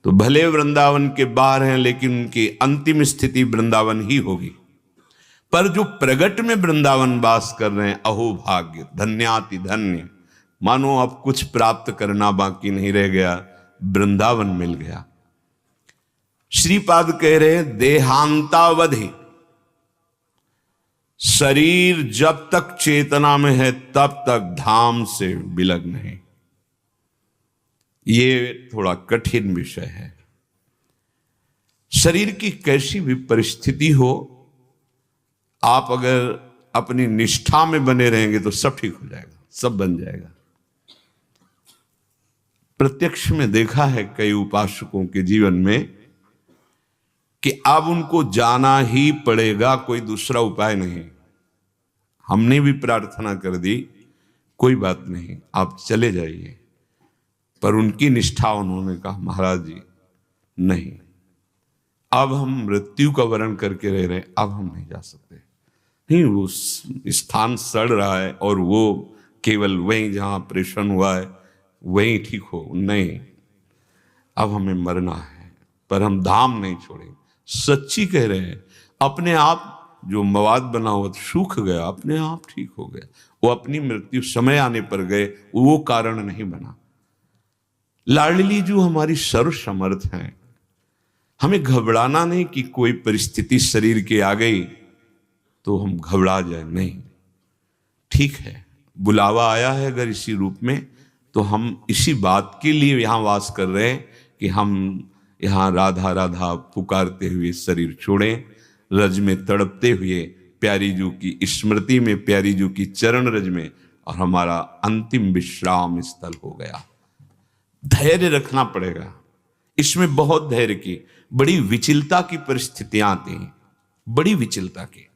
तो भले वृंदावन के बाहर हैं, लेकिन उनकी अंतिम स्थिति वृंदावन ही होगी। पर जो प्रगट में वृंदावन वास कर रहे हैं, अहो भाग्य, धन्याति धन्य, मानो अब कुछ प्राप्त करना बाकी नहीं रह गया, वृंदावन मिल गया। श्रीपाद कह रहे हैं देहांतावधि, शरीर जब तक चेतना में है तब तक धाम से विलग्न है। ये थोड़ा कठिन विषय है। शरीर की कैसी भी परिस्थिति हो, आप अगर अपनी निष्ठा में बने रहेंगे तो सब ठीक हो जाएगा, सब बन जाएगा। प्रत्यक्ष में देखा है कई उपासकों के जीवन में कि अब उनको जाना ही पड़ेगा, कोई दूसरा उपाय नहीं। हमने भी प्रार्थना कर दी, कोई बात नहीं, आप चले जाइए, पर उनकी निष्ठा, उन्होंने कहा महाराज जी नहीं, अब हम मृत्यु का वर्ण करके रह रहे हैं, अब हम नहीं जा सकते। नहीं, वो स्थान सड़ रहा है और वो केवल वहीं जहां ऑपरेशन हुआ है वहीं ठीक हो, नहीं, अब हमें मरना है, पर हम धाम नहीं छोड़ेंगे। सच्ची कह रहे हैं। अपने आप जो मवाद बना हुआ सूख गया, अपने आप ठीक हो गया। वो अपनी मृत्यु समय आने पर गए, वो कारण नहीं बना। लाडली जो हमारी सर्व समर्थ हैं, हमें घबराना नहीं कि कोई परिस्थिति शरीर के आ गई तो हम घबरा जाए, नहीं, ठीक है, बुलावा आया है अगर इसी रूप में, तो हम इसी बात के लिए यहां वास कर रहे हैं कि हम यहां राधा राधा पुकारते हुए शरीर छोड़ें, रज में तड़पते हुए प्यारी जू की स्मृति में, प्यारी जू की चरण रज में, और हमारा अंतिम विश्राम स्थल हो गया। धैर्य रखना पड़ेगा, इसमें बहुत धैर्य की, बड़ी विचलता की परिस्थितियां आती हैं, बड़ी विचलता की।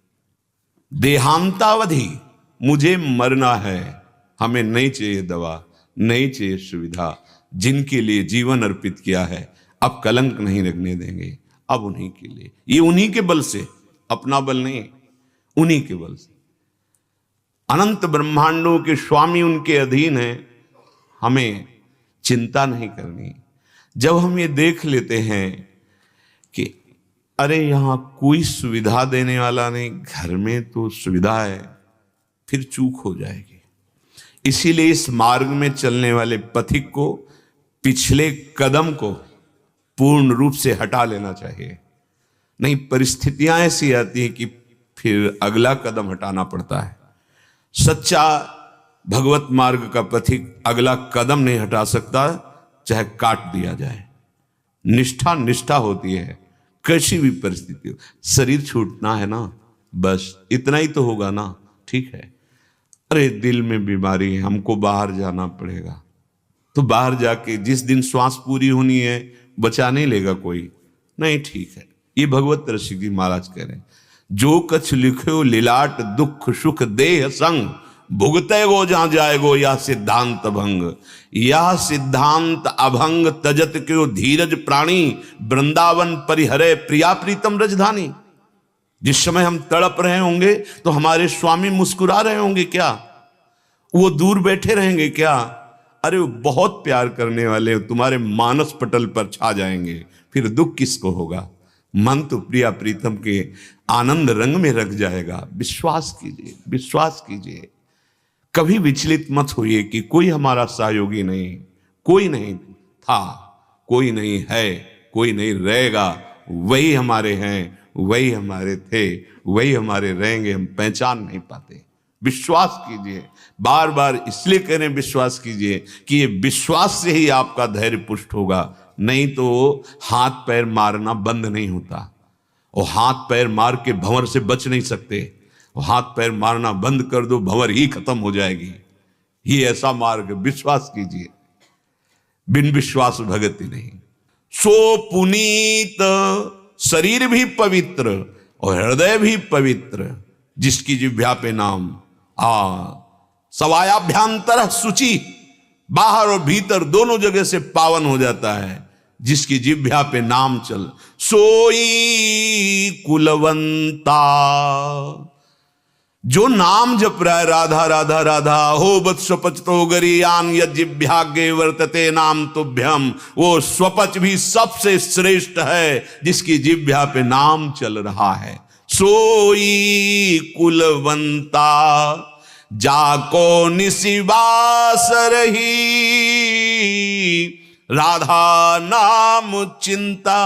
देहांतावधि, मुझे मरना है, हमें नहीं चाहिए दवा, नहीं चाहिए सुविधा, जिनके लिए जीवन अर्पित किया है अब कलंक नहीं लगने देंगे, अब उन्हीं के लिए, ये उन्हीं के बल से, अपना बल नहीं, उन्हीं के बल से। अनंत ब्रह्मांडों के स्वामी उनके अधीन हैं, हमें चिंता नहीं करनी। जब हम ये देख लेते हैं कि अरे यहां कोई सुविधा देने वाला नहीं, घर में तो सुविधा है, फिर चूक हो जाएगी। इसीलिए इस मार्ग में चलने वाले पथिक को पिछले कदम को पूर्ण रूप से हटा लेना चाहिए, नहीं परिस्थितियां ऐसी आती हैं कि फिर अगला कदम हटाना पड़ता है। सच्चा भगवत मार्ग का पथिक अगला कदम नहीं हटा सकता, चाहे काट दिया जाए। निष्ठा निष्ठा होती है, कैसी भी परिस्थिति हो। शरीर छूटना है ना, बस इतना ही तो होगा ना, ठीक है। अरे दिल में बीमारी है, हमको बाहर जाना पड़ेगा, तो बाहर जाके जिस दिन श्वास पूरी होनी है बचा नहीं लेगा कोई, नहीं, ठीक है। ये भगवत रसिक जी महाराज कह रहे हैं, जो कछ लिखो लीलाट दुख सुख देह संग, भुगते गो जहां जाएगो या सिद्धांत भंग, या सिद्धांत अभंग तजत क्यों धीरज प्राणी, वृंदावन परिहरे प्रिया प्रीतम रजधानी। जिस समय हम तड़प रहे होंगे तो हमारे स्वामी मुस्कुरा रहे होंगे क्या? वो दूर बैठे रहेंगे क्या? अरे वो बहुत प्यार करने वाले तुम्हारे मानस पटल पर छा जाएंगे, फिर दुख किसको होगा? मन तो प्रिया प्रीतम के आनंद रंग में रख जाएगा। विश्वास कीजिए, विश्वास कीजिए, कभी विचलित मत होइए कि कोई हमारा सहयोगी नहीं, कोई नहीं था, कोई नहीं है, कोई नहीं रहेगा। वही हमारे हैं, वही हमारे थे, वही हमारे रहेंगे, हम पहचान नहीं पाते। विश्वास कीजिए, बार बार इसलिए कह रहे हैं विश्वास कीजिए कि ये विश्वास से ही आपका धैर्य पुष्ट होगा, नहीं तो हाथ पैर मारना बंद नहीं होता। और हाथ पैर मार के भंवर से बच नहीं सकते, और हाथ पैर मारना बंद कर दो, भंवर ही खत्म हो जाएगी। ये ऐसा मार्ग, विश्वास कीजिए, बिन विश्वास भगति नहीं। सो पुनीत, शरीर भी पवित्र और हृदय भी पवित्र, जिसकी जिह्वा पे नाम सवायाभ्यांतर शुचि, बाहर और भीतर दोनों जगह से पावन हो जाता है, जिसकी जिह्वा पे नाम चल। सोई कुलवंता, जो नाम जप रहा है राधा राधा राधा, हो बत स्वपच तो गरीयान यज्ञाग्ञे वर्तते नाम तुभ्यम, वो स्वपच भी सबसे श्रेष्ठ है जिसकी जिह्वा पे नाम चल रहा है। सोई कुलवंता जाको निशिवास रही, राधा नाम चिंता।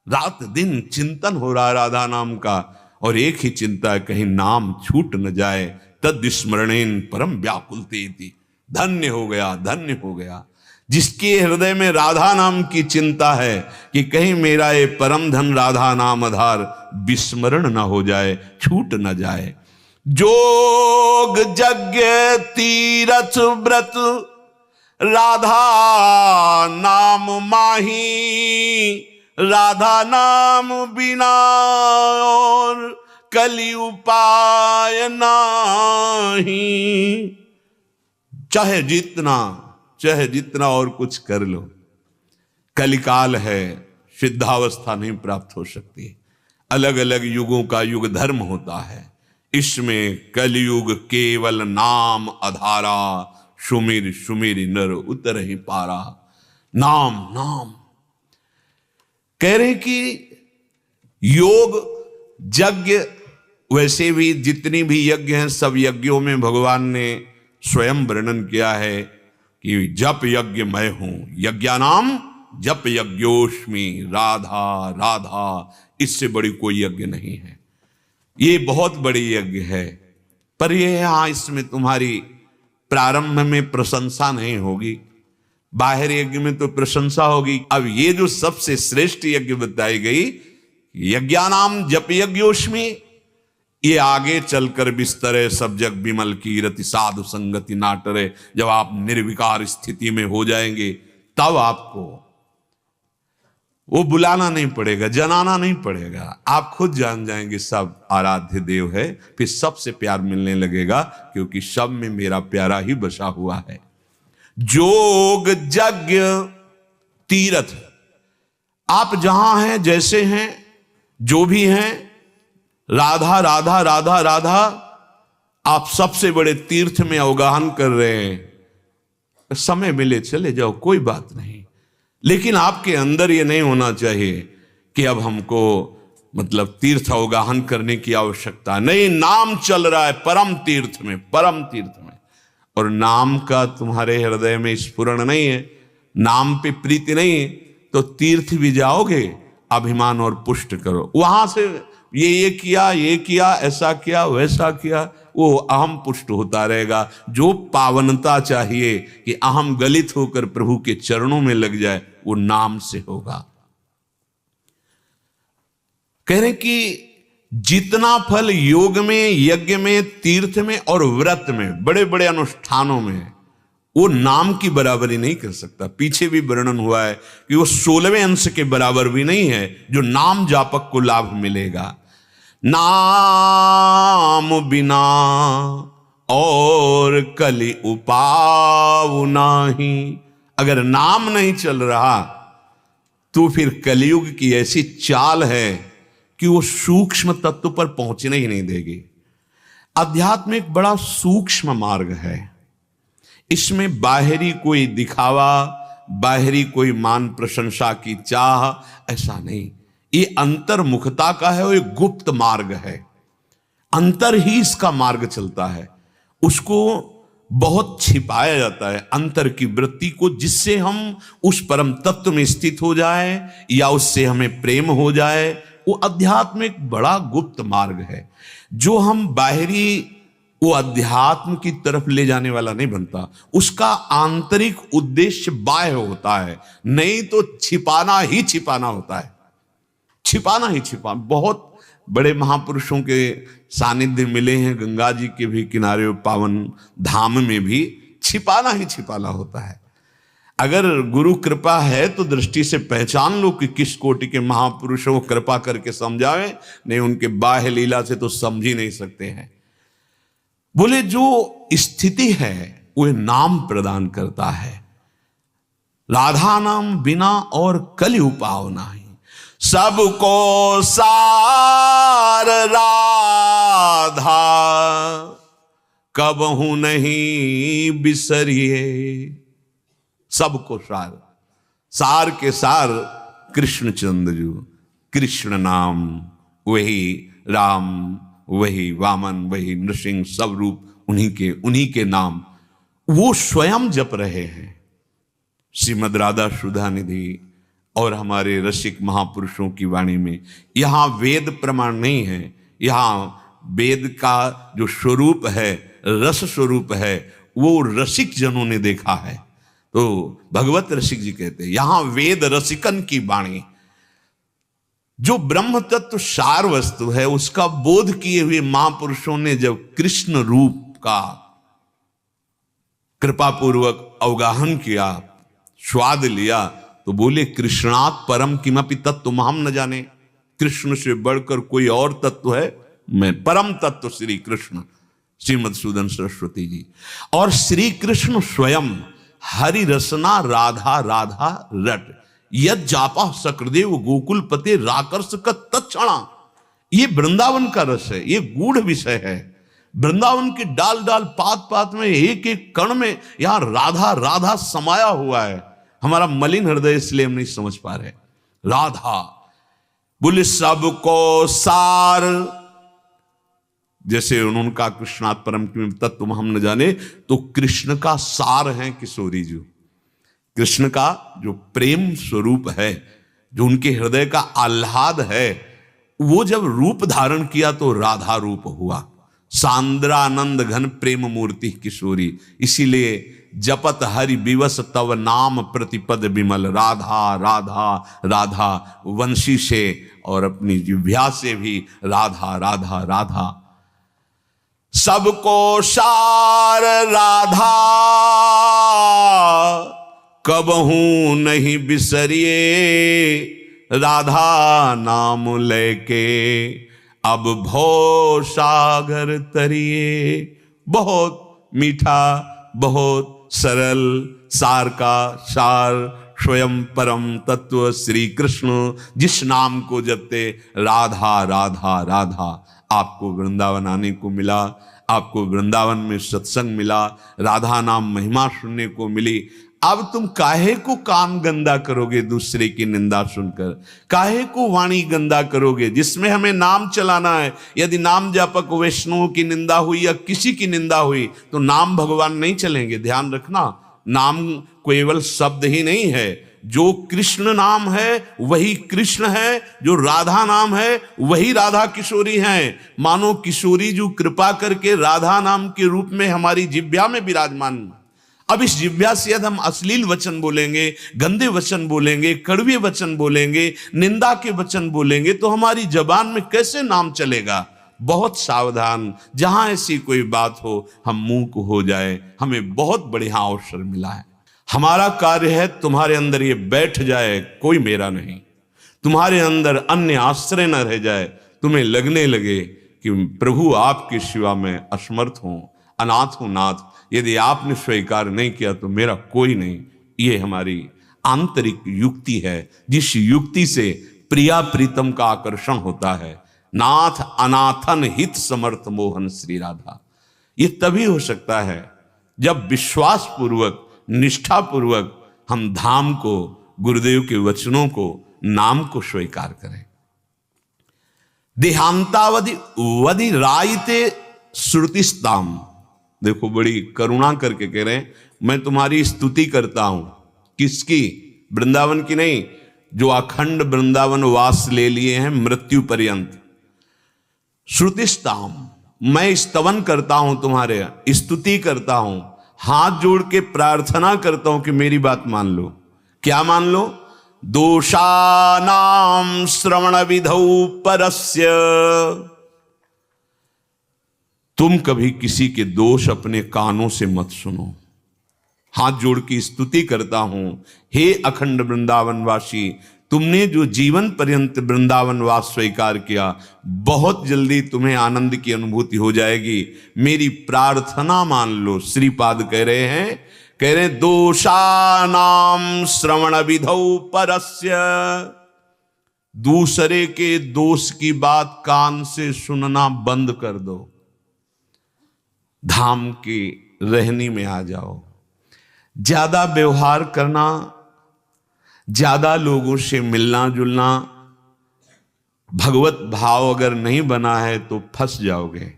रात दिन चिंतन हो रहा है राधा नाम का, और एक ही चिंता है कहीं नाम छूट न जाए। तद स्मरणेन परम व्याकुलतेति, धन्य हो गया, धन्य हो गया जिसके हृदय में राधा नाम की चिंता है कि कहीं मेरा ये परम धन राधा नाम आधार विस्मरण न हो जाए, छूट न जाए। जोग यज्ञ तीरथ व्रत राधा नाम माही, राधा नाम बिना और कलि उपाय नाही। चाहे जितना और कुछ कर लो, कलिकाल है, सिद्धावस्था नहीं प्राप्त हो सकती। अलग अलग युगों का युग धर्म होता है, इसमें कलयुग केवल नाम आधारा, सुमिर सुमिर नर उतर ही पारा। नाम नाम कह रहे कि योग यज्ञ, वैसे भी जितनी भी यज्ञ हैं सब यज्ञों में भगवान ने स्वयं वर्णन किया है कि जप यज्ञ मैं हूं, यज्ञानाम जप यज्ञोष्मि, राधा राधा, इससे बड़ी कोई यज्ञ नहीं है। ये बहुत बड़ी यज्ञ है, पर ये हाँ इसमें तुम्हारी प्रारंभ में प्रशंसा नहीं होगी, बाहर यज्ञ में तो प्रशंसा होगी। अब ये जो सबसे श्रेष्ठ यज्ञ बताई गई, यज्ञानाम जप यज्ञोष्मि, ये आगे चलकर बिस्तरे सब जग विमल की रति साधु संगति नाटरे, जब आप निर्विकार स्थिति में हो जाएंगे तब आपको वो बुलाना नहीं पड़ेगा, जनाना नहीं पड़ेगा, आप खुद जान जाएंगे सब आराध्य देव है। फिर सबसे प्यार मिलने लगेगा, क्योंकि सब में मेरा प्यारा ही बसा हुआ है। जोग यज्ञ तीर्थ, आप जहां हैं, जैसे हैं, जो भी हैं, राधा राधा राधा राधा, आप सबसे बड़े तीर्थ में अवगाहन कर रहे हैं। समय मिले चले जाओ, कोई बात नहीं, लेकिन आपके अंदर ये नहीं होना चाहिए कि अब हमको मतलब तीर्थ अवगाहन करने की आवश्यकता नहीं। नाम चल रहा है परम तीर्थ में, परम तीर्थ में, और नाम का तुम्हारे हृदय में स्फुरण नहीं है, नाम पे प्रीति नहीं है, तो तीर्थ भी जाओगे अभिमान और पुष्ट करो, वहां से ये किया, ऐसा किया, वैसा किया, वो अहम पुष्ट होता रहेगा। जो पावनता चाहिए कि अहम गलित होकर प्रभु के चरणों में लग जाए, वो नाम से होगा। कह रहे कि जितना फल योग में, यज्ञ में, तीर्थ में और व्रत में, बड़े बड़े अनुष्ठानों में, वो नाम की बराबरी नहीं कर सकता। पीछे भी वर्णन हुआ है कि वो 16वें अंश के बराबर भी नहीं है जो नाम जापक को लाभ मिलेगा। नाम बिना और कलि उपाव नाही, अगर नाम नहीं चल रहा तो फिर कलयुग की ऐसी चाल है कि वो सूक्ष्म तत्व पर पहुंचने ही नहीं देगी। अध्यात्म एक बड़ा सूक्ष्म मार्ग है, इसमें बाहरी कोई दिखावा, बाहरी कोई मान प्रशंसा की चाह, ऐसा नहीं। ये अंतर्मुखता का है, वो एक गुप्त मार्ग है, अंतर ही इसका मार्ग चलता है। उसको बहुत छिपाया जाता है, अंतर की वृत्ति को, जिससे हम उस परम तत्व में स्थित हो जाए या उससे हमें प्रेम हो जाए। वो अध्यात्म एक बड़ा गुप्त मार्ग है, जो हम बाहरी वो अध्यात्म की तरफ ले जाने वाला नहीं बनता। उसका आंतरिक उद्देश्य बाह्य होता है, नहीं तो छिपाना ही छिपाना होता है, छिपाना ही छिपाना। बहुत बड़े महापुरुषों के सानिध्य मिले हैं, गंगा जी के भी किनारे पावन धाम में भी छिपाना ही छिपाना होता है। अगर गुरु कृपा है तो दृष्टि से पहचान लो कि किस कोटि के महापुरुषों को कृपा करके समझावे, नहीं उनके बाह्य लीला से तो समझ ही नहीं सकते हैं। बोले जो स्थिति है वह नाम प्रदान करता है, राधा नाम बिना और कलि उपाव नाही। सबको सार राधा, कबहू नहीं बिसरिए। सबको सार, सार के सार कृष्णचंद्र जी, कृष्ण नाम, वही राम, वही वामन, वही नृसिंह, सब रूप उन्हीं के नाम वो स्वयं जप रहे हैं। श्रीमद् राधा सुधा निधि और हमारे रसिक महापुरुषों की वाणी में यहां वेद प्रमाण नहीं है, यहां वेद का जो स्वरूप है, रस स्वरूप है, वो रसिक जनों ने देखा है। तो भगवत रसिक जी कहते हैं यहां वेद रसिकन की वाणी, जो ब्रह्म तत्व सार वस्तु है उसका बोध किए हुए महापुरुषों ने जब कृष्ण रूप का कृपापूर्वक अवगाहन किया, स्वाद लिया, तो बोले कृष्णात् परम किमपि तत्व हम न जाने। कृष्ण से बढ़कर कोई और तत्व है? मैं परम तत्व श्री कृष्ण, श्रीमधुसूदन सरस्वती जी। और श्री कृष्ण स्वयं हरि रसना राधा राधा रट, यद जापा सकृदेव गोकुल पते राकर्ष का तत्क्षणा। ये वृंदावन का रस है, ये गूढ़ विषय है। वृंदावन के डाल डाल पात पात में, एक एक कण में यहां राधा राधा समाया हुआ है। हमारा मलिन हृदय इसलिए हम नहीं समझ पा रहे। राधा बोले सबको सार, जैसे उन्होंने कहा कृष्णात् परम तत्व हम न जाने, तो कृष्ण का सार है किशोरी जी। कृष्ण का जो प्रेम स्वरूप है, जो उनके हृदय का आह्लाद है, वो जब रूप धारण किया तो राधा रूप हुआ। सांद्रानंद घन प्रेम मूर्ति किशोरी, इसीलिए जपत हरि विवश तव नाम प्रतिपद विमल। राधा राधा राधा वंशी से और अपनी जिह्वा से भी राधा राधा राधा। सबको सार राधा, कबहू नहीं बिसरिए। राधा नाम लेके अब भव सागर तरिए। बहुत मीठा, बहुत सरल, सार का सार स्वयं परम तत्व श्री कृष्ण, जिस नाम को जपते राधा राधा राधा। आपको वृंदावन आने को मिला, आपको वृंदावन में सत्संग मिला, राधा नाम महिमा सुनने को मिली। अब तुम काहे को कान गंदा करोगे दूसरे की निंदा सुनकर? काहे को वाणी गंदा करोगे जिसमें हमें नाम चलाना है? यदि नाम जापक वैष्णवों की निंदा हुई या किसी की निंदा हुई तो नाम भगवान नहीं चलेंगे। ध्यान रखना, नाम केवल शब्द ही नहीं है। जो कृष्ण नाम है वही कृष्ण है, जो राधा नाम है वही राधा किशोरी हैं। मानो किशोरी जो कृपा करके राधा नाम के रूप में हमारी जिह्वा में विराजमान। अब इस जिह्वा से यदि हम अश्लील वचन बोलेंगे, गंदे वचन बोलेंगे, कड़वे वचन बोलेंगे, निंदा के वचन बोलेंगे, तो हमारी जबान में कैसे नाम चलेगा? बहुत सावधान, जहां ऐसी कोई बात हो हम मूक हो जाए। हमें बहुत बढ़िया अवसर मिला है। हमारा कार्य है तुम्हारे अंदर ये बैठ जाए, कोई मेरा नहीं। तुम्हारे अंदर अन्य आश्रय न रह जाए, तुम्हें लगने लगे कि प्रभु आपके सिवा में असमर्थ हूं, अनाथ हूं, नाथ। यदि आपने स्वीकार नहीं किया तो मेरा कोई नहीं। ये हमारी आंतरिक युक्ति है, जिस युक्ति से प्रिया प्रीतम का आकर्षण होता है। नाथ अनाथन हित समर्थ मोहन श्री राधा। ये तभी हो सकता है जब विश्वास पूर्वक, निष्ठा पूर्वक हम धाम को, गुरुदेव के वचनों को, नाम को स्वीकार करें। देहांतावधि वधि रायते श्रुतिस्ताम। देखो, बड़ी करुणा करके कह रहे हैं, मैं तुम्हारी स्तुति करता हूं। किसकी? वृंदावन की नहीं, जो अखंड वृंदावन वास ले लिए हैं मृत्यु पर्यंत। श्रुतिस्ताम, मैं स्तवन करता हूं, तुम्हारे स्तुति करता हूं, हाथ जोड़ के प्रार्थना करता हूं कि मेरी बात मान लो। क्या मान लो? दोषानाम श्रवण विधौ परस्य। तुम कभी किसी के दोष अपने कानों से मत सुनो। हाथ जोड़ की स्तुति करता हूं, हे अखंड वृंदावनवासी, तुमने जो जीवन पर्यंत वृंदावनवास स्वीकार किया, बहुत जल्दी तुम्हें आनंद की अनुभूति हो जाएगी। मेरी प्रार्थना मान लो। श्रीपाद कह रहे हैं दोषानाम श्रवण विधौ परस्य। दूसरे के दोष की बात कान से सुनना बंद कर दो, धाम की रहनी में आ जाओ। ज्यादा व्यवहार करना, ज्यादा लोगों से मिलना जुलना, भगवत भाव अगर नहीं बना है तो फंस जाओगे।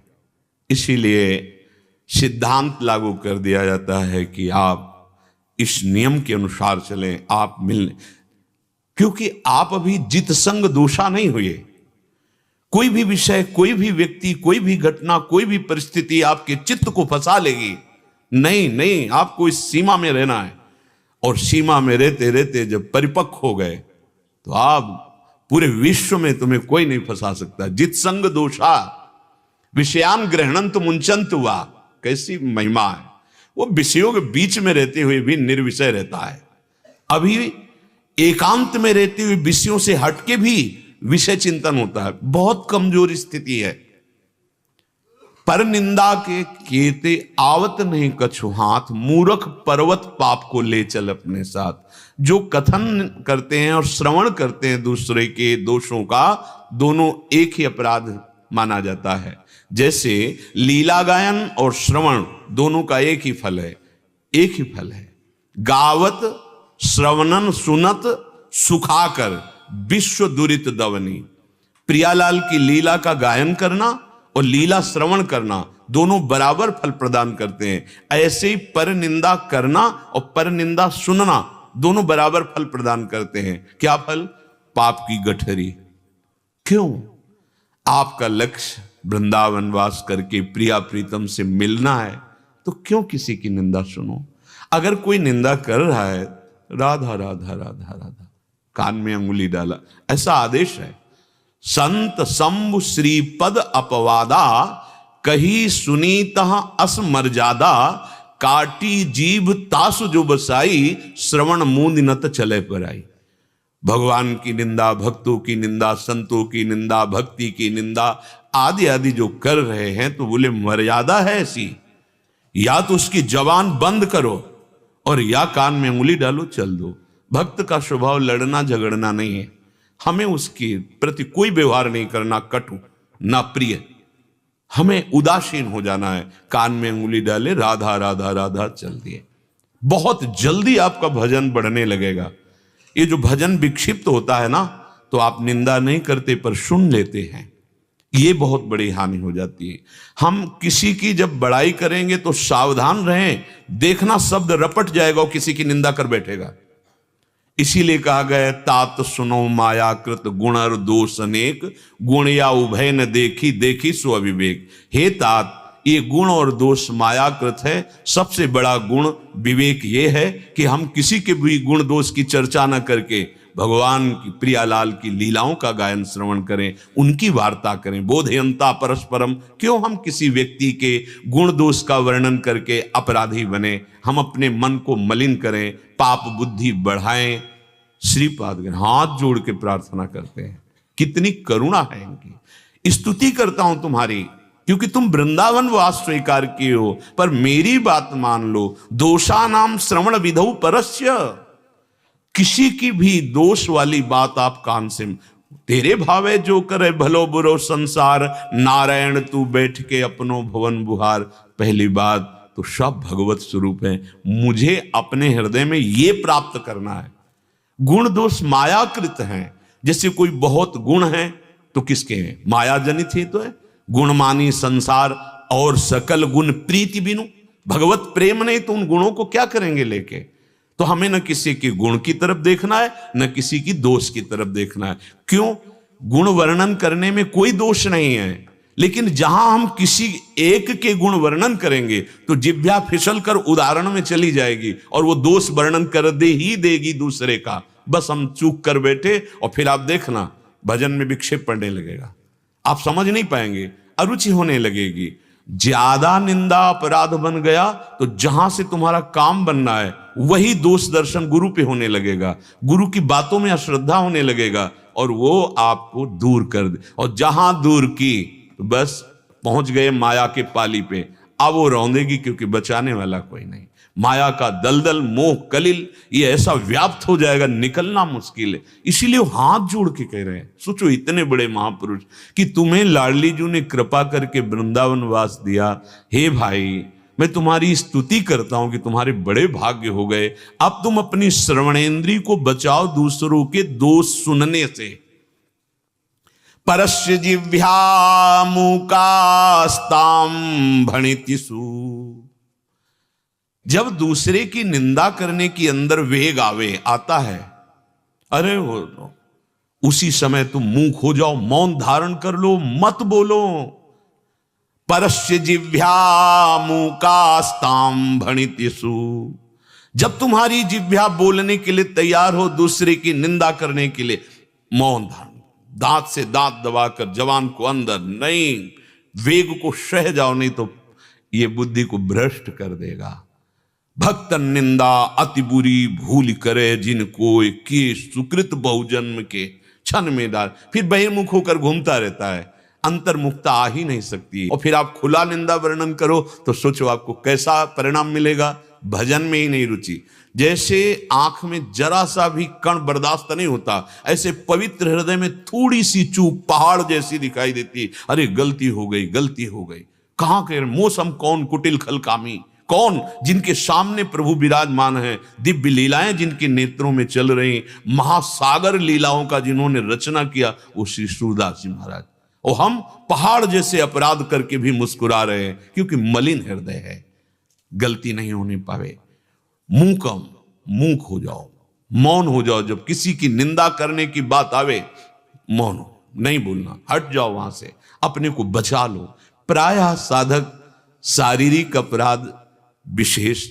इसीलिए सिद्धांत लागू कर दिया जाता है कि आप इस नियम के अनुसार चलें, आप मिलने, क्योंकि आप अभी जित संग दोषा नहीं हुए। कोई भी विषय, कोई भी व्यक्ति, कोई भी घटना, कोई भी परिस्थिति आपके चित्त को फंसा लेगी। नहीं नहीं, आपको इस सीमा में रहना है। और सीमा में रहते रहते जब परिपक्व हो गए तो आप पूरे विश्व में तुम्हें कोई नहीं फंसा सकता। जित संग दोषा विषयान ग्रहणंत मुंचंत हुआ, कैसी महिमा है। वो विषयों के बीच में रहते हुए भी निर्विषय रहता है। अभी एकांत में रहते हुए विषयों से हटके भी विषय चिंतन होता है। बहुत कमजोर स्थिति है। पर निंदा के केते आवत नहीं कछु हाथ, मूर्ख पर्वत पाप को ले चल अपने साथ। जो कथन करते हैं और श्रवण करते हैं दूसरे के दोषों का, दोनों एक ही अपराध माना जाता है। जैसे लीला गायन और श्रवण दोनों का एक ही फल है, एक ही फल है। गावत श्रवणन सुनत सुखाकर विश्व दुरित दवनी। प्रियालाल की लीला का गायन करना और लीला श्रवण करना दोनों बराबर फल प्रदान करते हैं। ऐसे ही पर निंदा करना और पर निंदा सुनना दोनों बराबर फल प्रदान करते हैं। क्या फल? पाप की गठरी। क्यों? आपका लक्ष्य वृंदावन वास करके प्रिया प्रीतम से मिलना है, तो क्यों किसी की निंदा सुनो? अगर कोई निंदा कर रहा है, राधा राधा राधा राधा, कान में अंगुली डाला, ऐसा आदेश है। संत शंभु श्रीपद अपवादा, कही सुनीत अस मर्यादा। काटी जीभ तासु जो बसाई, श्रवण मूंद नत चले पर आई। भगवान की निंदा, भक्तों की निंदा, संतों की निंदा, भक्ति की निंदा आदि आदि जो कर रहे हैं, तो बोले मर्यादा है ऐसी, या तो उसकी जबान बंद करो और या कान में उंगली डालो, चल दो। भक्त का स्वभाव लड़ना झगड़ना नहीं है। हमें उसके प्रति कोई व्यवहार नहीं करना कटु ना प्रिय, हमें उदासीन हो जाना है। कान में उंगली डाले, राधा राधा राधा चल दिए। बहुत जल्दी आपका भजन बढ़ने लगेगा। ये जो भजन विक्षिप्त होता है ना, तो आप निंदा नहीं करते पर सुन लेते हैं, ये बहुत बड़ी हानि हो जाती है। हम किसी की जब बड़ाई करेंगे तो सावधान रहें, देखना शब्द रपट जाएगा और किसी की निंदा कर बैठेगा। इसीलिए कहा गया, तात सुनो मायाकृत गुण और दोष अनेक, गुण या उभय न देखी, देखी सो अविवेक। हे तात, ये गुण और दोष मायाकृत है। सबसे बड़ा गुण विवेक ये है कि हम किसी के भी गुण दोष की चर्चा न करके भगवान की प्रियालाल की लीलाओं का गायन श्रवण करें, उनकी वार्ता करें। बोधयंता परस्परम, क्यों हम किसी व्यक्ति के गुण दोष का वर्णन करके अपराधी बने? हम अपने मन को मलिन करें, पाप बुद्धि बढ़ाएं। श्रीपाद हाथ जोड़ के प्रार्थना करते हैं, कितनी करुणा है इनकी। स्तुति करता हूं तुम्हारी, क्योंकि तुम वृंदावन वास स्वीकार किए हो, पर मेरी बात मान लो। दोषा नाम श्रवण विधौ परस्य, किसी की भी दोष वाली बात आप कान से, तेरे भावे जो करे भलो बुरो संसार, नारायण तू बैठ के अपनो भवन बुहार। पहली बात तो सब भगवत स्वरूप है, मुझे अपने हृदय में ये प्राप्त करना है। गुण दोष मायाकृत हैं। जैसे कोई बहुत गुण है तो किसके हैं? माया जनित ही तो है। गुणमानी संसार और सकल गुण प्रीति बिनु, भगवत प्रेम नहीं तो उन गुणों को क्या करेंगे लेके? तो हमें न किसी के गुण की तरफ देखना है, न किसी की दोष की तरफ देखना है। क्यों? गुण वर्णन करने में कोई दोष नहीं है, लेकिन जहां हम किसी एक के गुण वर्णन करेंगे तो जिह्वा फिसल कर उदाहरण में चली जाएगी और वो दोष वर्णन कर दे ही देगी दूसरे का। बस हम चूक कर बैठे और फिर आप देखना भजन में विक्षेप पड़ने लगेगा, आप समझ नहीं पाएंगे, अरुचि होने लगेगी। ज्यादा निंदा अपराध बन गया तो जहां से तुम्हारा काम बनना है वही दोष दर्शन गुरु पे होने लगेगा, गुरु की बातों में अश्रद्धा होने लगेगा और वो आपको दूर कर दे। और जहां दूर की तो बस पहुंच गए माया के पाली पे। अब वो रौंदेगी क्योंकि बचाने वाला कोई नहीं। माया का दलदल, मोह कलिल, ये ऐसा व्याप्त हो जाएगा, निकलना मुश्किल है। इसीलिए वो हाथ जोड़ के कह रहे हैं, सोचो इतने बड़े महापुरुष कि तुम्हें लाडली जी ने कृपा करके वृंदावन वास दिया। हे भाई, मैं तुम्हारी स्तुति करता हूं कि तुम्हारे बड़े भाग्य हो गए। अब तुम अपनी श्रवणेंद्री को बचाओ दूसरों के दोष सुनने से। परस्य जिह्वा मूकास्ताम भणितिषु। जब दूसरे की निंदा करने की अंदर वेग आता है, अरे वो उसी समय तुम मूक हो जाओ, मौन धारण कर लो, मत बोलो। परस्य जिह्वा मूकास्ताम भणितिषु। जब तुम्हारी जिह्वा बोलने के लिए तैयार हो, दूसरे की निंदा करने के लिए, मौन धारण, दांत से दांत दबाकर जवान को अंदर, नहीं, वेग को सह जाओ, नहीं तो ये बुद्धि को भ्रष्ट कर देगा। भक्त निंदा अति बुरी भूल करे, जिनको के सुकृत बहुजन्म के क्षण में डाल। फिर बहिर्मुख होकर घूमता रहता है, अंतर्मुखता आ ही नहीं सकती। और फिर आप खुला निंदा वर्णन करो तो सोचो आपको कैसा परिणाम मिलेगा। भजन में ही नहीं रुचि। जैसे आंख में जरा सा भी कण बर्दाश्त नहीं होता, ऐसे पवित्र हृदय में थोड़ी सी चूक पहाड़ जैसी दिखाई देती। अरे गलती हो गई, गलती हो गई। कहां कह रहे मौसम कौन, कुटिल खलकामी कौन, जिनके सामने प्रभु विराजमान है, दिव्य लीलाएं जिनके नेत्रों में चल रही, महासागर लीलाओं का जिन्होंने रचना किया, वो श्री सूरदास जी महाराज। और हम पहाड़ जैसे अपराध करके भी मुस्कुरा रहे हैं, क्योंकि मलिन हृदय है, गलती नहीं होने पावे। मूक हो जाओ, मौन हो जाओ। जब किसी की निंदा करने की बात आवे, मौन हो, नहीं बोलना, हट जाओ वहां से, अपने को बचा लो। प्रायः साधक शारीरिक अपराध विशेष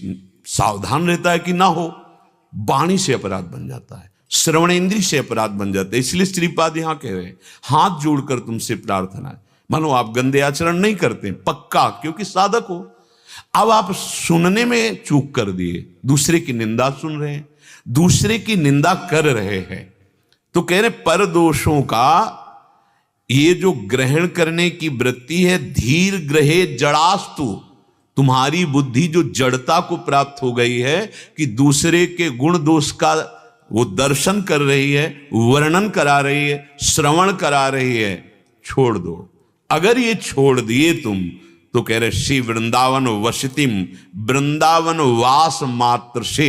सावधान रहता है कि ना हो, वाणी से अपराध बन जाता है, श्रवणेंद्रिय से अपराध बन जाता है। इसलिए श्रीपाद यहां कह रहे हैं, हाथ जोड़कर तुमसे प्रार्थना है। मानो आप गंदे आचरण नहीं करते पक्का, क्योंकि साधक हो। अब आप सुनने में चूक कर दिए, दूसरे की निंदा सुन रहे हैं, दूसरे की निंदा कर रहे हैं, तो कह रहे पर दोषों का ये जो ग्रहण करने की वृत्ति है, धीर ग्रहे जड़ास्तु। तुम्हारी बुद्धि जो जड़ता को प्राप्त हो गई है कि दूसरे के गुण दोष का वो दर्शन कर रही है, वर्णन करा रही है, श्रवण करा रही है, छोड़ दो। अगर ये छोड़ दिए तुम, तो कह रहे श्री वृंदावन वसतिम, वृंदावन वास मात्र से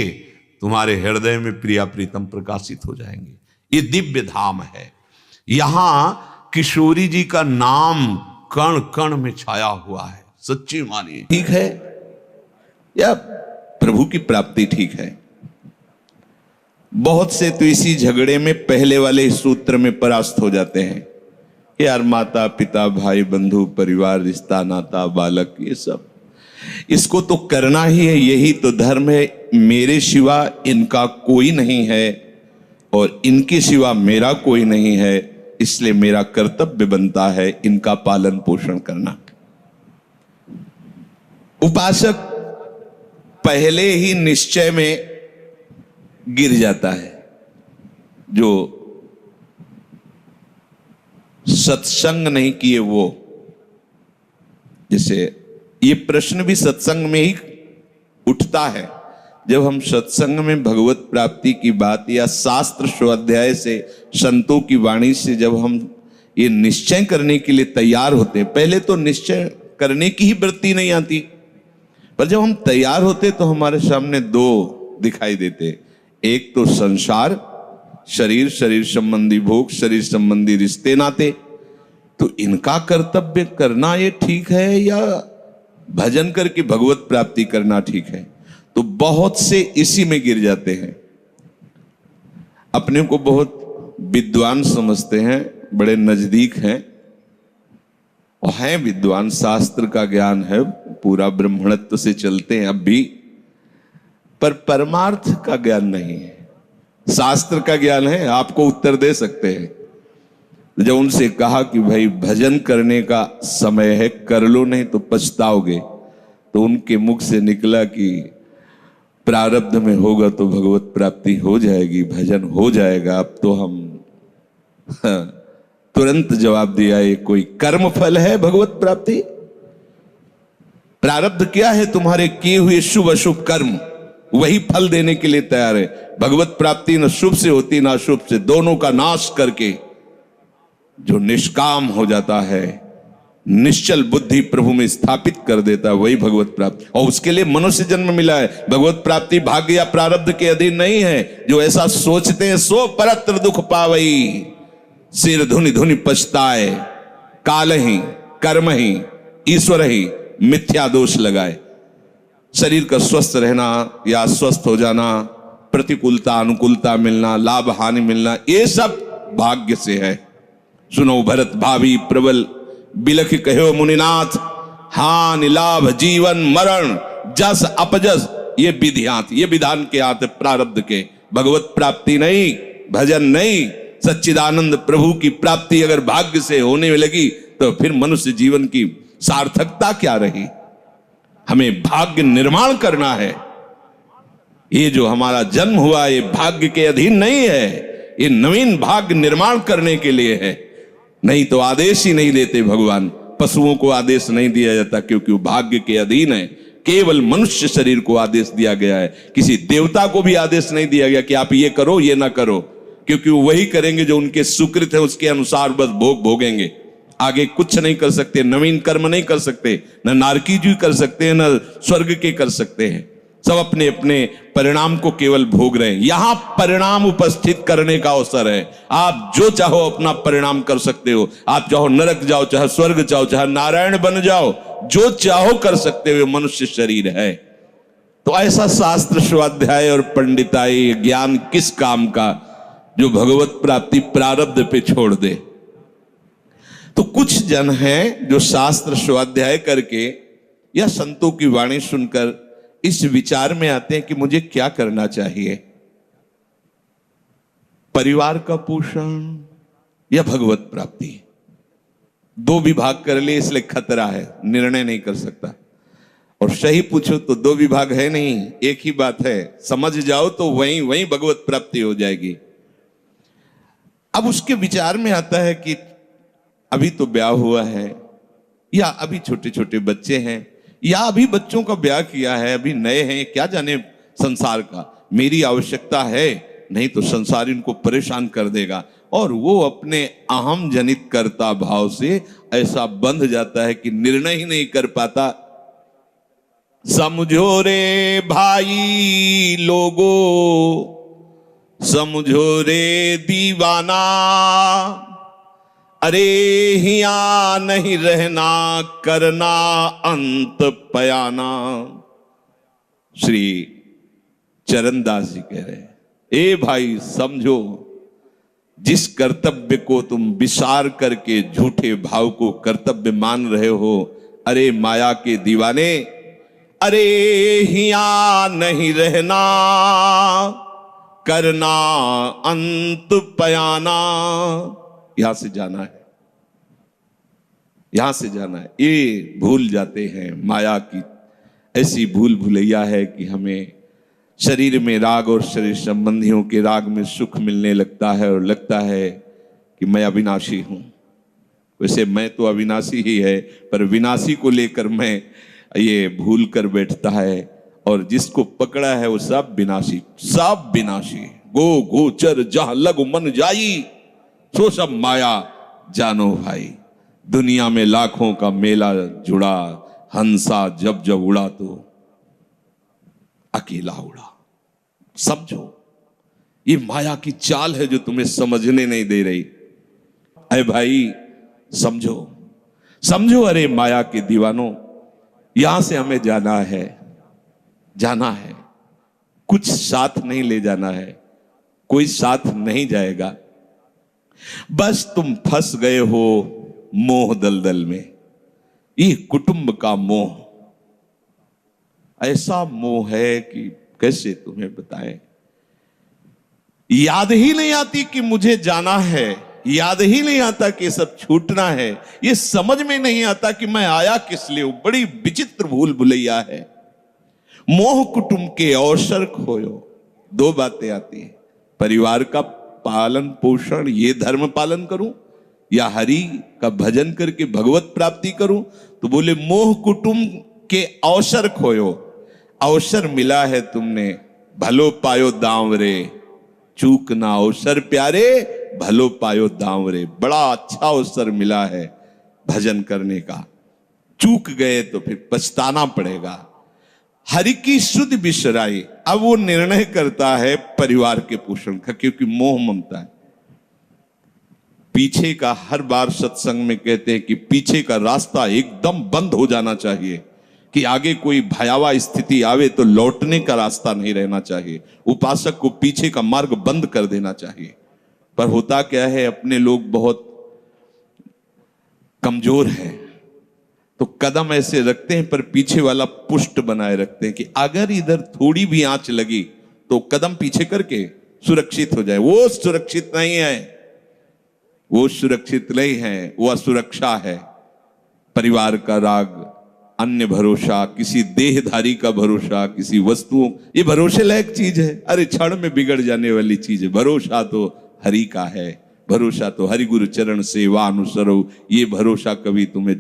तुम्हारे हृदय में प्रिया प्रीतम प्रकाशित हो जाएंगे। ये दिव्य धाम है। यहां किशोरी जी का नाम कण कण में छाया हुआ है। सच्ची मानिए, ठीक है या प्रभु की प्राप्ति ठीक है। बहुत से तो इसी झगड़े में पहले वाले सूत्र में परास्त हो जाते हैं। यार माता पिता भाई बंधु परिवार रिश्ता नाता बालक, ये सब इसको तो करना ही है, यही तो धर्म है। मेरे सिवा इनका कोई नहीं है और इनके सिवा मेरा कोई नहीं है, इसलिए मेरा कर्तव्य बनता है इनका पालन पोषण करना। उपासक पहले ही निश्चय में गिर जाता है। जो सत्संग नहीं किए वो, जैसे ये प्रश्न भी सत्संग में ही उठता है। जब हम सत्संग में भगवत प्राप्ति की बात या शास्त्र स्वाध्याय से, संतों की वाणी से जब हम ये निश्चय करने के लिए तैयार होते हैं, पहले तो निश्चय करने की ही वृत्ति नहीं आती, पर जब हम तैयार होते तो हमारे सामने दो दिखाई देते। एक तो संसार, शरीर, शरीर संबंधी भोग, शरीर संबंधी रिश्ते नाते, तो इनका कर्तव्य करना ये ठीक है या भजन करके भगवत प्राप्ति करना ठीक है? तो बहुत से इसी में गिर जाते हैं। अपने को बहुत विद्वान समझते हैं, बड़े नजदीक हैं और हैं विद्वान, शास्त्र का ज्ञान है, पूरा ब्रह्मणत्व से चलते हैं अब भी, पर परमार्थ का ज्ञान नहीं है। शास्त्र का ज्ञान है, आपको उत्तर दे सकते हैं। जब उनसे कहा कि भाई भजन करने का समय है, कर लो नहीं तो पछताओगे, तो उनके मुख से निकला कि प्रारब्ध में होगा तो भगवत प्राप्ति हो जाएगी, भजन हो जाएगा। अब तो हम तुरंत जवाब दिया, ये कोई कर्म फल है भगवत प्राप्ति? प्रारब्ध क्या है? तुम्हारे किए हुए शुभ अशुभ कर्म। वही फल देने के लिए तैयार है। भगवत प्राप्ति न शुभ से होती न अशुभ से, दोनों का नाश करके जो निष्काम हो जाता है, निश्चल बुद्धि प्रभु में स्थापित कर देता है, वही भगवत प्राप्ति। और उसके लिए मनुष्य जन्म मिला है। भगवत प्राप्ति भाग्य या प्रारब्ध के अधीन नहीं है। जो ऐसा सोचते हैं सो परत्र दुख पावई, सिर धुनि धुनि पछताए, काल ही कर्म ही ईश्वर ही मिथ्या दोष लगाए। शरीर का स्वस्थ रहना या अस्वस्थ हो जाना, प्रतिकूलता अनुकूलता मिलना, लाभ हानि मिलना, ये सब भाग्य से है। सुनो भरत भावी प्रबल बिलख कहो मुनिनाथ, हानि लाभ जीवन मरण जस अपजस ये विधियात, ये विधान के हाथ है प्रारब्ध के। भगवत प्राप्ति नहीं, भजन नहीं, सच्चिदानंद प्रभु की प्राप्ति अगर भाग्य से होने में लगी तो फिर मनुष्य जीवन की सार्थकता क्या रही। हमें भाग्य निर्माण करना है। ये जो हमारा जन्म हुआ ये भाग्य के अधीन नहीं है, ये नवीन भाग्य निर्माण करने के लिए है। नहीं तो आदेश ही नहीं देते भगवान। पशुओं को आदेश नहीं दिया जाता क्योंकि वो भाग्य के अधीन है। केवल मनुष्य शरीर को आदेश दिया गया है। किसी देवता को भी आदेश नहीं दिया गया कि आप ये करो ये ना करो, क्योंकि वो वही करेंगे जो उनके सुकृत है, उसके अनुसार बस भोग भोगेंगे। आगे कुछ नहीं कर सकते, नवीन कर्म नहीं कर सकते, न नारकी जी कर सकते हैं, न स्वर्ग के कर सकते हैं। सब अपने अपने परिणाम को केवल भोग रहे हैं। यहां परिणाम उपस्थित करने का अवसर है। आप जो चाहो अपना परिणाम कर सकते हो। आप चाहो नरक जाओ, चाहे स्वर्ग जाओ, चाहे नारायण बन जाओ, जो चाहो कर सकते हो। मनुष्य शरीर है तो ऐसा शास्त्र स्वाध्याय और पंडिताई ज्ञान किस काम का जो भगवत प्राप्ति प्रारब्ध पे छोड़ दे। तो कुछ जन हैं जो शास्त्र स्वाध्याय करके या संतों की वाणी सुनकर इस विचार में आते हैं कि मुझे क्या करना चाहिए, परिवार का पोषण या भगवत प्राप्ति। दो विभाग कर लिए इसलिए खतरा है, निर्णय नहीं कर सकता। और सही पूछो तो दो विभाग है नहीं, एक ही बात है। समझ जाओ तो वहीं वहीं भगवत प्राप्ति हो जाएगी। अब उसके विचार में आता है कि अभी तो ब्याह हुआ है, या अभी छोटे छोटे बच्चे हैं, या अभी बच्चों का ब्याह किया है, अभी नए हैं, क्या जाने संसार का। मेरी आवश्यकता है, नहीं तो संसार इनको परेशान कर देगा। और वो अपने अहम जनित कर्ता भाव से ऐसा बंध जाता है कि निर्णय ही नहीं कर पाता। समझो रे भाई लोगो, समझो रे दीवाना, अरे हिया नहीं रहना, करना अंत पयाना। श्री चरणदास जी कह रहे हैं, ए भाई समझो, जिस कर्तव्य को तुम विसार करके झूठे भाव को कर्तव्य मान रहे हो, अरे माया के दीवाने, अरे हिया नहीं रहना, करना अंत पयाना। यहां से जाना है, यहां से जाना है। ये भूल जाते हैं। माया की ऐसी भूल भुलैया है कि हमें शरीर में राग और शरीर संबंधियों के राग में सुख मिलने लगता है और लगता है कि मैं अविनाशी हूं। वैसे मैं तो अविनाशी ही है, पर विनाशी को लेकर मैं ये भूल कर बैठता है। और जिसको पकड़ा है वो सब विनाशी, सब विनाशी। गो गोचर जहां लग मन जाई, सो सब माया जानो भाई। दुनिया में लाखों का मेला जुड़ा, हंसा जब जब उड़ा तो अकेला उड़ा। समझो, ये माया की चाल है जो तुम्हें समझने नहीं दे रही। अरे भाई समझो, समझो, अरे माया के दीवानों, यहां से हमें जाना है, जाना है। कुछ साथ नहीं ले जाना है, कोई साथ नहीं जाएगा। बस तुम फंस गए हो मोह दलदल में। ये कुटुंब का मोह ऐसा मोह है कि कैसे तुम्हें बताएं। याद ही नहीं आती कि मुझे जाना है, याद ही नहीं आता कि सब छूटना है। ये समझ में नहीं आता कि मैं आया किस लिए। बड़ी विचित्र भूल भुलैया है। मोह कुटुंब के अवसर खोयो। दो बातें आती हैं, परिवार का पालन पोषण, ये धर्म पालन करूं, या हरि का भजन करके भगवत प्राप्ति करूं। तो बोले मोह कुटुंब के अवसर खोयो। अवसर मिला है तुमने, भलो पायो दांव रे, चूक ना अवसर प्यारे, भलो पायो दांव रे। बड़ा अच्छा अवसर मिला है भजन करने का, चूक गए तो फिर पछताना पड़ेगा। हरि की शुद्ध बिसराई। अब वो निर्णय करता है परिवार के पोषण का, क्योंकि मोह ममता है। पीछे का, हर बार सत्संग में कहते हैं कि पीछे का रास्ता एकदम बंद हो जाना चाहिए, कि आगे कोई भयावह स्थिति आवे तो लौटने का रास्ता नहीं रहना चाहिए। उपासक को पीछे का मार्ग बंद कर देना चाहिए। पर होता क्या है, अपने लोग बहुत कमजोर हैं, तो कदम ऐसे रखते हैं पर पीछे वाला पुष्ट बनाए रखते हैं, कि अगर इधर थोड़ी भी आंच लगी तो कदम पीछे करके सुरक्षित हो जाए। वो सुरक्षित नहीं है, वो सुरक्षित नहीं है, वो असुरक्षा है। परिवार का राग, अन्य भरोसा, किसी देहधारी का भरोसा, किसी वस्तुओं, ये भरोसे लायक चीज है? अरे क्षण में बिगड़ जाने वाली चीज है। भरोसा तो हरि का है, भरोसा तो हरि गुरु चरण सेवा अनुसरो। ये भरोसा कभी तुम्हें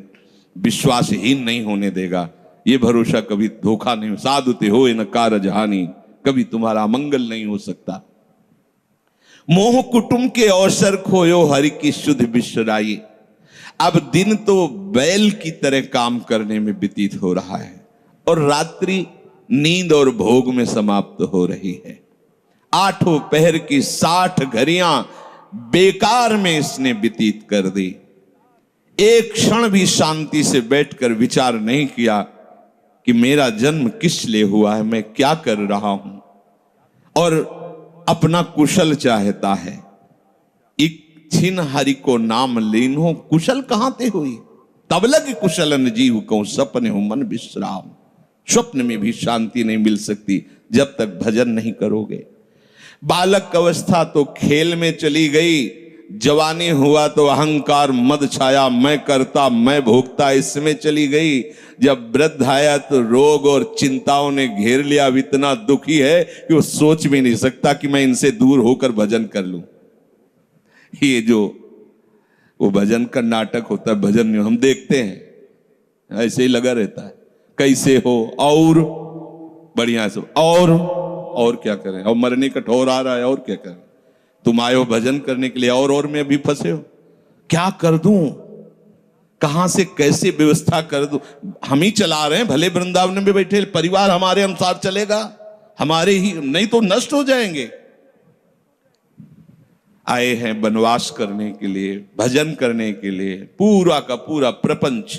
विश्वासहीन नहीं होने देगा। ये भरोसा कभी धोखा नहीं, साधु ते होए न कारज हानि, कभी तुम्हारा मंगल नहीं हो सकता। मोह कुटुंब के अवसर खोयो, हरि की शुद्ध बिसराई। अब दिन तो बैल की तरह काम करने में व्यतीत हो रहा है, और रात्रि नींद और भोग में समाप्त हो रही है। आठों पहर की 60 घड़ियां बेकार में इसने व्यतीत कर दी। एक क्षण भी शांति से बैठकर विचार नहीं किया कि मेरा जन्म किस लिए हुआ है, मैं क्या कर रहा हूं, और अपना कुशल चाहता है। एक छिन हरि को नाम लीनो, कुशल कहां ते हुई, तब लग कुशलन जीव को सपने हो मन विश्राम। स्वप्न में भी शांति नहीं मिल सकती जब तक भजन नहीं करोगे। बालक अवस्था तो खेल में चली गई, जवानी हुआ तो अहंकार मद छाया, मैं करता मैं भोगता इसमें चली गई। जब वृद्ध आया तो रोग और चिंताओं ने घेर लिया। अब इतना दुखी है कि वो सोच भी नहीं सकता कि मैं इनसे दूर होकर भजन कर लूं। ये जो वो भजन का नाटक होता है, भजन में हम देखते हैं ऐसे ही लगा रहता है, कैसे हो और बढ़िया सब, और क्या करें, और मरने का ठौर आ रहा है, और क्या करें। तुम आए हो भजन करने के लिए और में भी फंसे हो। क्या कर दूं, कहां से कैसे व्यवस्था कर दूं। हम ही चला रहे हैं, भले वृंदावन में बैठे, परिवार हमारे अनुसार चलेगा, हमारे ही, नहीं तो नष्ट हो जाएंगे। आए हैं वनवास करने के लिए, भजन करने के लिए, पूरा का पूरा प्रपंच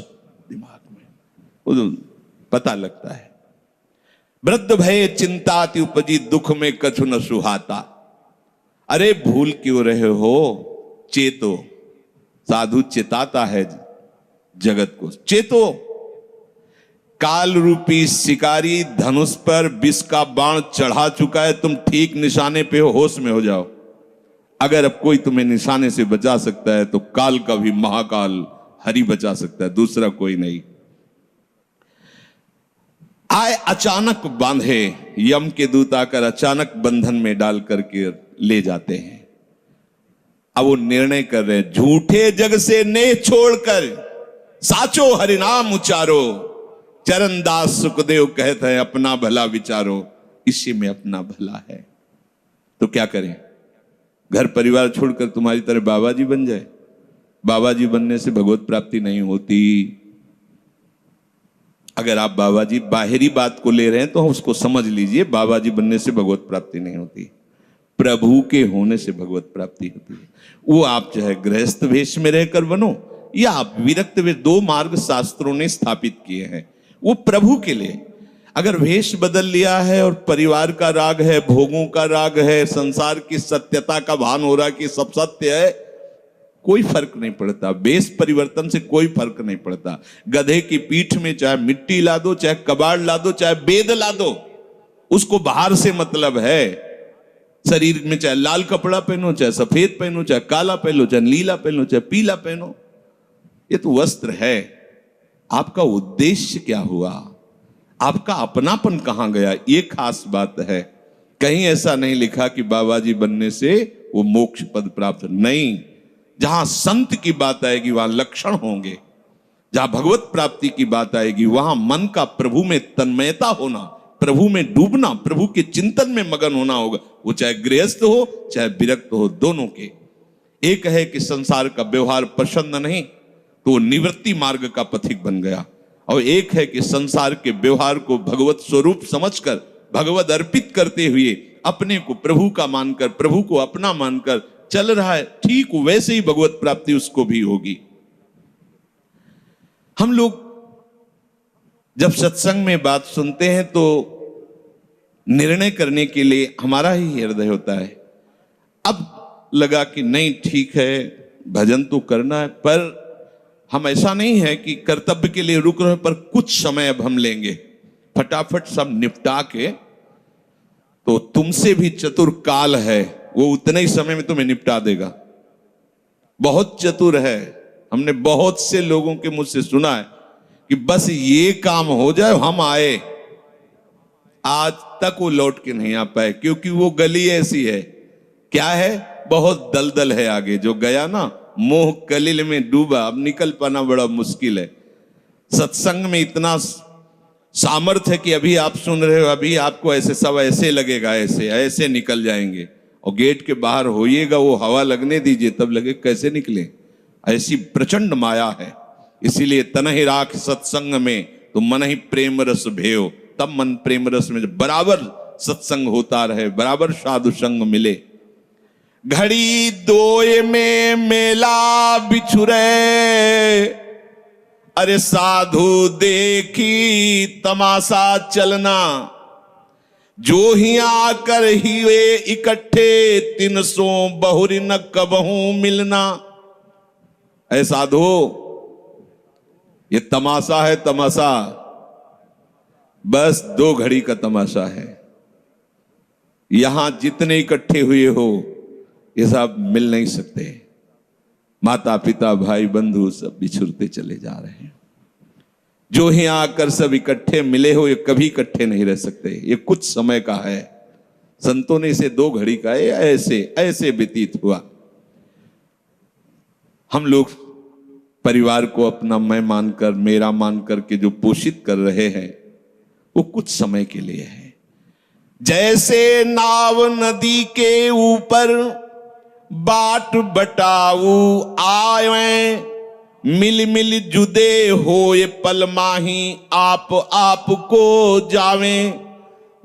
दिमाग में पता लगता है। वृद्ध भय चिंताति उपजी, दुख में कछु न सुहाता। अरे भूल क्यों रहे हो, चेतो। साधु चेताता है जगत को, चेतो। काल रूपी शिकारी धनुष पर विष का बाण चढ़ा चुका है, तुम ठीक निशाने पे हो, होश में हो जाओ। अगर अब कोई तुम्हें निशाने से बचा सकता है तो काल का भी महाकाल हरि बचा सकता है, दूसरा कोई नहीं। आए अचानक बांधे, यम के दूत आकर अचानक बंधन में डाल करके ले जाते हैं। अब वो निर्णय कर रहे हैं, झूठे जग से नेह छोड़कर साचो हरिनाम उचारो। चरणदास सुखदेव कहते हैं अपना भला विचारो, इसी में अपना भला है। तो क्या करें, घर परिवार छोड़कर तुम्हारी तरह बाबा जी बन जाए? बाबा जी बनने से भगवत प्राप्ति नहीं होती। अगर आप बाबा जी बाहरी बात को ले रहे हैं तो उसको समझ लीजिए, बाबा जी बनने से भगवत प्राप्ति नहीं होती, प्रभु के होने से भगवत प्राप्ति होती है। वो आप चाहे गृहस्थ वेश में रहकर बनो या आप विरक्त वेश, 2 मार्ग शास्त्रों ने स्थापित किए हैं, वो प्रभु के लिए। अगर वेश बदल लिया है और परिवार का राग है, भोगों का राग है, संसार की सत्यता का भान हो रहा है कि सब सत्य है, कोई फर्क नहीं पड़ता। वेश परिवर्तन से कोई फर्क नहीं पड़ता। गधे की पीठ में चाहे मिट्टी ला दो, चाहे कबाड़ ला दो, चाहे बेद ला दो, उसको बाहर से मतलब है। शरीर में चाहे लाल कपड़ा पहनो, चाहे सफेद पहनो, चाहे काला पहनो, चाहे नीला पहनो, चाहे पीला पहनो, ये तो वस्त्र है। आपका उद्देश्य क्या हुआ, आपका अपनापन कहां गया, ये खास बात है। कहीं ऐसा नहीं लिखा कि बाबा जी बनने से वो मोक्ष पद प्राप्त, नहीं। जहां संत की बात आएगी वहां लक्षण होंगे, जहां भगवत प्राप्ति की बात आएगी वहां मन का प्रभु में तन्मयता होना, प्रभु में डूबना, प्रभु के चिंतन में मगन होना होगा। वो चाहे गृहस्थ हो चाहे विरक्त हो, दोनों के। एक है कि संसार का व्यवहार पसंद नहीं तो वो निवृत्ति मार्ग का पथिक बन गया, और एक है कि संसार के व्यवहार को भगवत स्वरूप समझकर, भगवत अर्पित करते हुए अपने को प्रभु का मानकर, प्रभु को अपना मानकर चल रहा है, ठीक वैसे ही भगवत प्राप्ति उसको भी होगी। हम लोग जब सत्संग में बात सुनते हैं तो निर्णय करने के लिए हमारा ही हृदय होता है। अब लगा कि नहीं ठीक है, भजन तो करना है, पर हम ऐसा नहीं है कि कर्तव्य के लिए रुक रहे, पर कुछ समय अब हम लेंगे, फटाफट सब निपटा के। तो तुमसे भी चतुर काल है, वो उतने ही समय में तुम्हें निपटा देगा। बहुत चतुर है। हमने बहुत से लोगों के मुझ से सुना है कि बस ये काम हो जाए हम आए, आज तक वो लौट के नहीं आ पाए, क्योंकि वो गली ऐसी है, क्या है, बहुत दलदल है आगे। जो गया ना मोह कलिल में डूबा, अब निकल पाना बड़ा मुश्किल है। सत्संग में इतना सामर्थ्य है कि अभी आप सुन रहे हो, अभी आपको ऐसे सब ऐसे लगेगा, ऐसे ऐसे निकल जाएंगे, और गेट के बाहर होइएगा, वो हवा लगने दीजिए, तब लगे कैसे निकले। ऐसी प्रचंड माया है। इसीलिए तन ही राख सत्संग में तो मन ही प्रेम रस भेयो, तब मन प्रेम रस में बराबर सत्संग होता रहे, बराबर साधु संग मिले। घड़ी दोय में मेला बिछुरे, अरे साधु देखी तमाशा चलना, जो ही आकर ही वे इकट्ठे, 300 बहुरी न कबहू मिलना। ऐ साधु, ये तमाशा है, तमाशा बस 2 घड़ी का तमाशा है। यहां जितने इकट्ठे हुए हो ये सब मिल नहीं सकते। माता पिता भाई बंधु सब बिछुरते चले जा रहे हैं। जो ही आकर सब इकट्ठे मिले हो, ये कभी इकट्ठे नहीं रह सकते। ये कुछ समय का है। संतों ने इसे 2 घड़ी का ऐसे ऐसे व्यतीत हुआ। हम लोग परिवार को अपना मैं मानकर, मेरा मानकर के जो पोषित कर रहे हैं, वो कुछ समय के लिए है। जैसे नाव नदी के ऊपर बाट बटाऊ आए, मिल मिल जुदे होए पल माही, आप आप को जावे।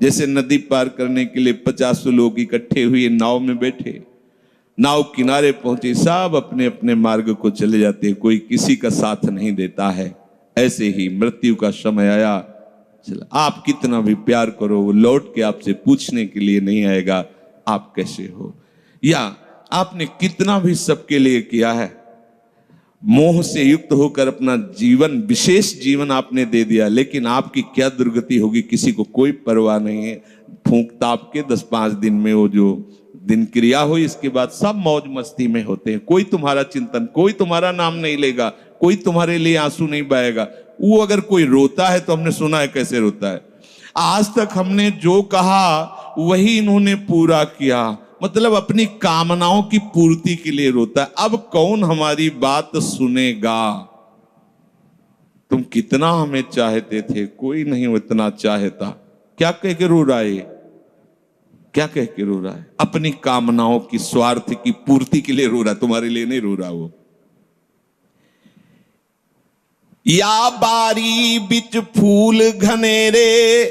जैसे नदी पार करने के लिए 50 लोग इकट्ठे हुए नाव में बैठे, नाव किनारे पहुंचे, सब अपने अपने मार्ग को चले जाते हैं, कोई किसी का साथ नहीं देता है। ऐसे ही मृत्यु का समय आया, चला, आप कितना भी प्यार करो, वो लौट के आपसे पूछने के लिए नहीं आएगा आप कैसे हो, या आपने कितना भी सबके लिए किया है, मोह से युक्त होकर अपना जीवन, विशेष जीवन आपने दे दिया, लेकिन आपकी क्या दुर्गति होगी किसी को कोई परवाह नहीं है। फूंक ताप के 10-5 दिन में वो जो दिन क्रिया हुई, इसके बाद सब मौज मस्ती में होते हैं। कोई तुम्हारा चिंतन, कोई तुम्हारा नाम नहीं लेगा, कोई तुम्हारे लिए आंसू नहीं बहाएगा। वो अगर कोई रोता है तो हमने सुना है कैसे रोता है। आज तक हमने जो कहा वही इन्होंने पूरा किया, मतलब अपनी कामनाओं की पूर्ति के लिए रोता है। अब कौन हमारी बात सुनेगा। तुम कितना हमें चाहते थे, कोई नहीं उतना चाहता। क्या कह के रो रहा है, क्या कह के रो रहा है, अपनी कामनाओं की, स्वार्थ की पूर्ति के लिए रो रहा है, तुम्हारे लिए नहीं रो रहा वो। या बारी बिच फूल घनेरे,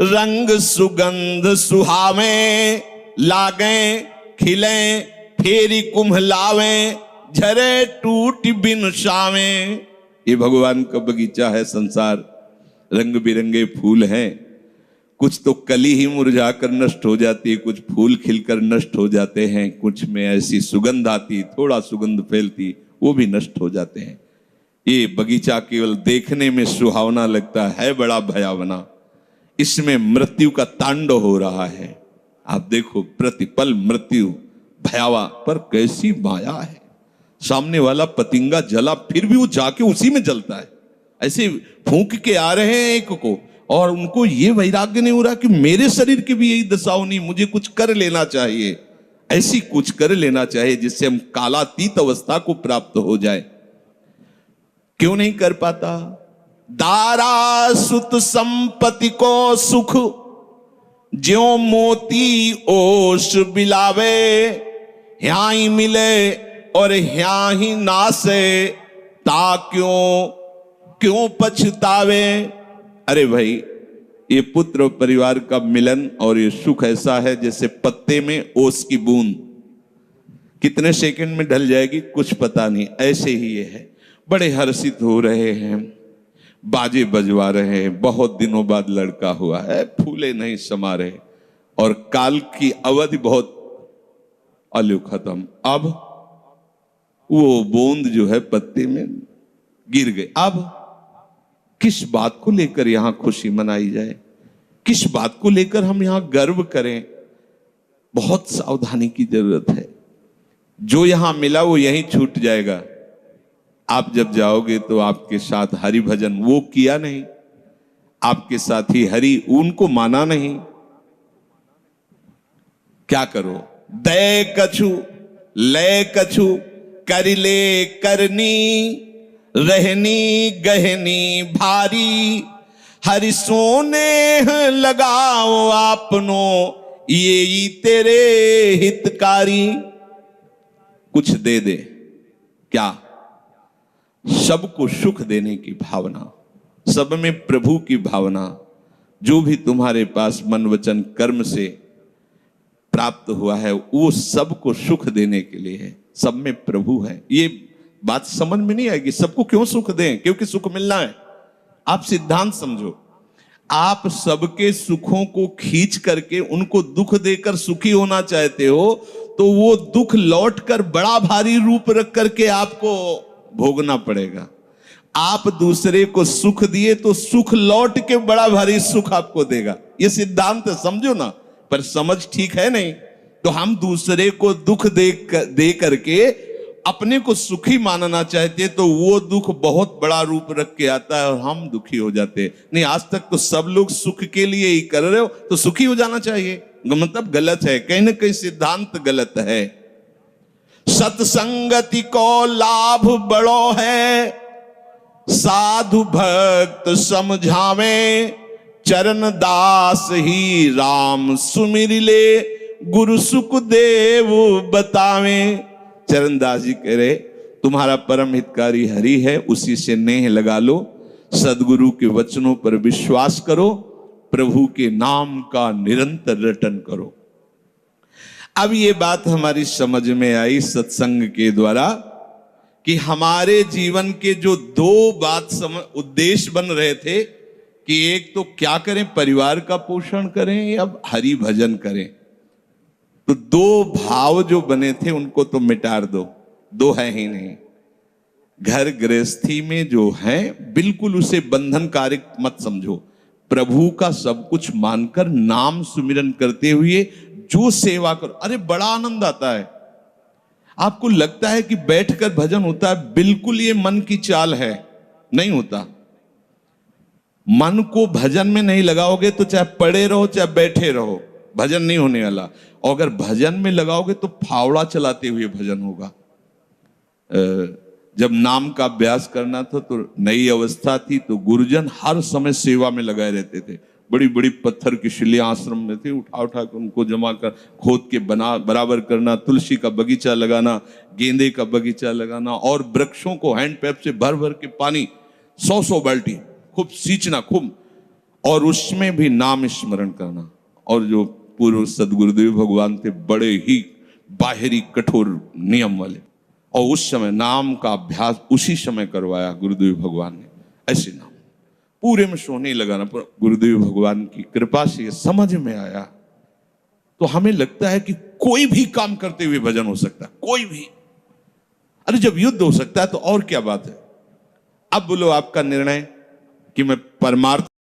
रंग सुगंध सुहावे, लागे खिले फेरी कुम्हलावे, झरे टूट बिन शावे। ये भगवान का बगीचा है संसार। रंग बिरंगे फूल हैं, कुछ तो कली ही मुरझाकर नष्ट हो जाती है, कुछ फूल खिलकर नष्ट हो जाते हैं, कुछ में ऐसी सुगंध आती, थोड़ा सुगंध फैलती, वो भी नष्ट हो जाते हैं। ये बगीचा केवल देखने में सुहावना लगता है बड़ा भयावना। इसमें मृत्यु का तांडव हो रहा है। आप देखो प्रतिपल मृत्यु भयावा, पर कैसी माया है। सामने वाला पतिंगा जला, फिर भी वो जाके उसी में जलता है। ऐसे फूंक के आ रहे हैं एक को, और उनको ये वैराग्य नहीं हो रहा कि मेरे शरीर की भी यही दशा होनी, मुझे कुछ कर लेना चाहिए, ऐसी कुछ कर लेना चाहिए जिससे हम कालातीत अवस्था को प्राप्त हो जाए। क्यों नहीं कर पाता? दारा सुत संपत्ति को सुख, ज्यों मोती ओस बिलावे, यहाँ ही मिले और यहाँ ही नासे, ता क्यों पछतावे। अरे भाई, ये पुत्र परिवार का मिलन और ये सुख ऐसा है जैसे पत्ते में ओस की बूंद, कितने सेकंड में ढल जाएगी कुछ पता नहीं, ऐसे ही ये है। बड़े हर्षित हो रहे हैं, बाजे बजवा रहे हैं, बहुत दिनों बाद लड़का हुआ है, फूले नहीं समा रहे, और काल की अवधि बहुत अलू खत्म। अब वो बूंद जो है पत्ते में गिर गई। अब किस बात को लेकर यहां खुशी मनाई जाए, किस बात को लेकर हम यहां गर्व करें? बहुत सावधानी की जरूरत है। जो यहां मिला वो यहीं छूट जाएगा। आप जब जाओगे तो आपके साथ हरि भजन वो किया नहीं, आपके साथ ही हरि उनको माना नहीं, क्या करो? दय कछु लय कछु करिले करनी, रहनी गहनी भारी, हरि सोने लगाओ आपनो, ये ही तेरे हितकारी। कुछ दे दे, क्या? सबको सुख देने की भावना, सब में प्रभु की भावना। जो भी तुम्हारे पास मन वचन कर्म से प्राप्त हुआ है वो सबको सुख देने के लिए है, सब में प्रभु है। ये बात समझ में नहीं आएगी, सबको क्यों सुख दें? क्योंकि सुख मिलना है। आप सिद्धांत समझो, आप सबके सुखों को खींच करके उनको दुख देकर सुखी होना चाहते हो तो वो दुख लौटकर बड़ा भारी रूप रख करके आपको भोगना पड़ेगा। आप दूसरे को सुख दिए तो सुख लौट के बड़ा भारी सुख आपको देगा। ये सिद्धांत समझो ना, पर समझ ठीक है नहीं। तो हम दूसरे को दुख दे करके अपने को सुखी मानना चाहते तो वो दुख बहुत बड़ा रूप रख के आता है और हम दुखी हो जाते हैं। नहीं, आज तक तो सब लोग सुख के लिए ही कर रहे हो तो सुखी हो जाना चाहिए, मतलब गलत है, कहीं ना कहीं सिद्धांत गलत है। सत्संगति को लाभ बड़ो है, साधु भक्त समझावे, चरण दास ही राम सुमिर ले, गुरु सुखदेव बतावे। चरणदास जी कह रहे तुम्हारा परम हितकारी हरि है, उसी से नेह लगा लो, सदगुरु के वचनों पर विश्वास करो, प्रभु के नाम का निरंतर रटन करो। अब ये बात हमारी समझ में आई सत्संग के द्वारा कि हमारे जीवन के जो दो उद्देश्य बन रहे थे कि एक तो क्या करें, परिवार का पोषण करें या हरि भजन करें। तो दो भाव जो बने थे उनको तो मिटार दो, दो है ही नहीं। घर गृहस्थी में जो है बिल्कुल उसे बंधनकारी मत समझो, प्रभु का सब कुछ मानकर नाम सुमिरन करते हुए जो सेवा करो। अरे बड़ा आनंद आता है। आपको लगता है कि बैठकर भजन होता है, बिल्कुल ये मन की चाल है, नहीं होता। मन को भजन में नहीं लगाओगे तो चाहे पड़े रहो चाहे बैठे रहो, भजन नहीं होने वाला। और अगर भजन में लगाओगे तो फावड़ा चलाते हुए भजन होगा। जब नाम का अभ्यास करना था तो नई अवस्था थी तो गुरुजन हर समय सेवा में लगाए रहते थे। बड़ी बड़ी पत्थर की शिलियां आश्रम में थी, उठा उठा कर उनको जमा कर खोद के बराबर करना, तुलसी का बगीचा लगाना, गेंदे का बगीचा लगाना, और वृक्षों को हैंड पैप से भर भर के पानी 100 बाल्टी खूब सींचना खूब, और उसमें भी नाम स्मरण करना। और जो पूर्व सदगुरुदेव भगवान थे बड़े ही बाहरी कठोर नियम वाले, और उस समय नाम का अभ्यास उसी समय करवाया गुरुदेव भगवान ने। ऐसे नाम पूरे में सोने लगाना, गुरुदेव भगवान की कृपा से ये समझ में आया। तो हमें लगता है कि कोई भी काम करते हुए भजन हो सकता है, कोई भी। अरे जब युद्ध हो सकता है तो और क्या बात है। अब बोलो आपका निर्णय कि मैं परमार्थ